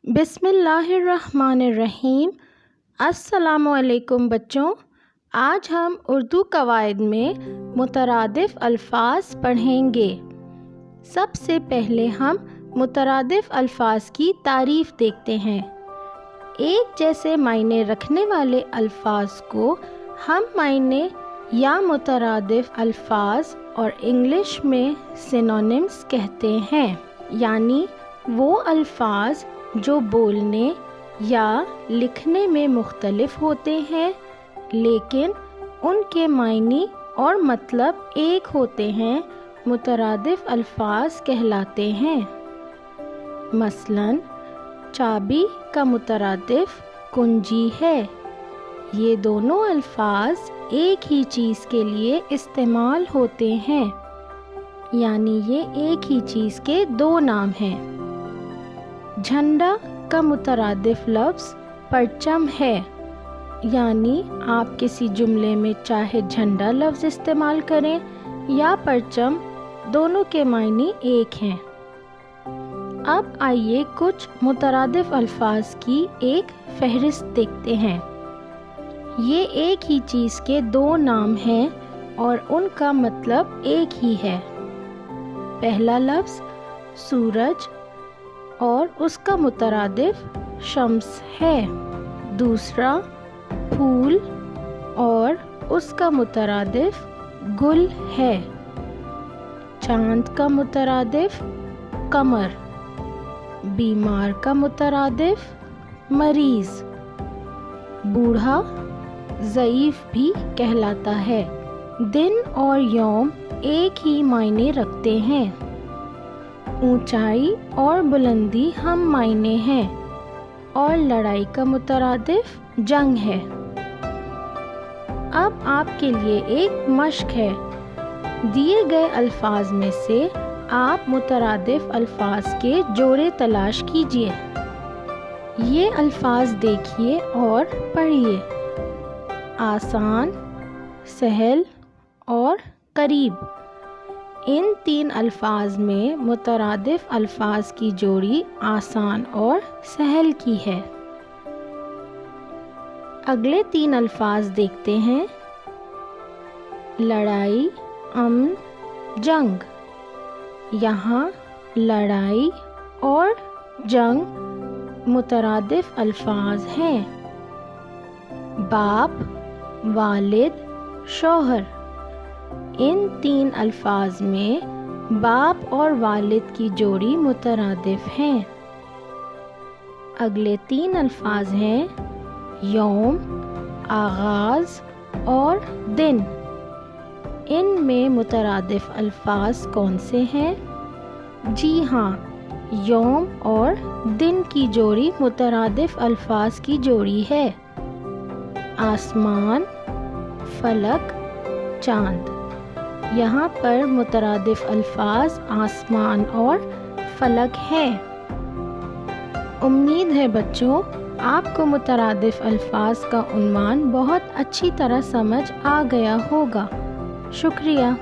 बिस्मिल्लाहिर्रहमानिर्रहीम। अस्सलामुअलैकुम बच्चों, आज हम उर्दू कवायद में मुतरादिफ अल्फाज पढ़ेंगे। सबसे पहले हम मुतरादिफ अल्फाज की तारीफ़ देखते हैं। एक जैसे मायने रखने वाले अल्फाज को हम मायने या मुतरादिफ अल्फाज और इंग्लिश में सिनोनिम्स कहते हैं, यानी वो अल्फाज जो बोलने या लिखने में मुख्तलिफ होते हैं लेकिन उनके मायने और मतलब एक होते हैं, मुतरादिफ अल्फाज कहलाते हैं। मसलन चाबी का मुतरादिफ कुंजी है। ये दोनों अल्फाज एक ही चीज़ के लिए इस्तेमाल होते हैं, यानी ये एक ही चीज़ के दो नाम हैं। झंडा का मुतरादिफ लफ्ज़ परचम है, यानी आप किसी जुमले में चाहे झंडा लफ्ज़ इस्तेमाल करें या परचम, दोनों के मायने एक हैं। अब आइए कुछ मुतरादिफ अल्फाज की एक फहरिस्त देखते हैं। ये एक ही चीज़ के दो नाम हैं और उनका मतलब एक ही है। पहला लफ्ज़ सूरज और उसका मुतरादिफ शम्स है। दूसरा फूल और उसका मुतरादिफ गुल है। चांद का मुतरादिफ कमर। बीमार का मुतरादिफ मरीज़। बूढ़ा ज़ईफ़ भी कहलाता है। दिन और यौम एक ही मायने रखते हैं। ऊंचाई और बुलंदी हम मायने हैं और लड़ाई का मुतरादिफ जंग है। अब आपके लिए एक मश्क है। दिए गए अल्फाज में से आप मुतरादिफ अल्फाज के जोड़े तलाश कीजिए। ये अल्फाज देखिए और पढ़िए। आसान, सहल और करीब, इन तीन अल्फाज में मुतरादिफ अल्फाज की जोड़ी आसान और सहल की है। अगले तीन अल्फाज देखते हैं। लड़ाई, अमन, जंग। यहाँ लड़ाई और जंग मुतरादिफ अल्फाज हैं। बाप, वालिद, शौहर, इन तीन अल्फाज में बाप और वालिद की जोड़ी मुतरादिफ हैं। अगले तीन अल्फाज हैं यौम, आगाज़ और दिन। इनमें मुतरादिफ अल्फाज कौन से हैं? जी हाँ, यौम और दिन की जोड़ी मुतरादिफ अल्फाज की जोड़ी है। आसमान, फलक, चांद, यहाँ पर मुतरादिफ अल्फाज आसमान और फलक हैं। उम्मीद है बच्चों आपको मुतरादिफ अल्फाज का उन्वान बहुत अच्छी तरह समझ आ गया होगा। शुक्रिया।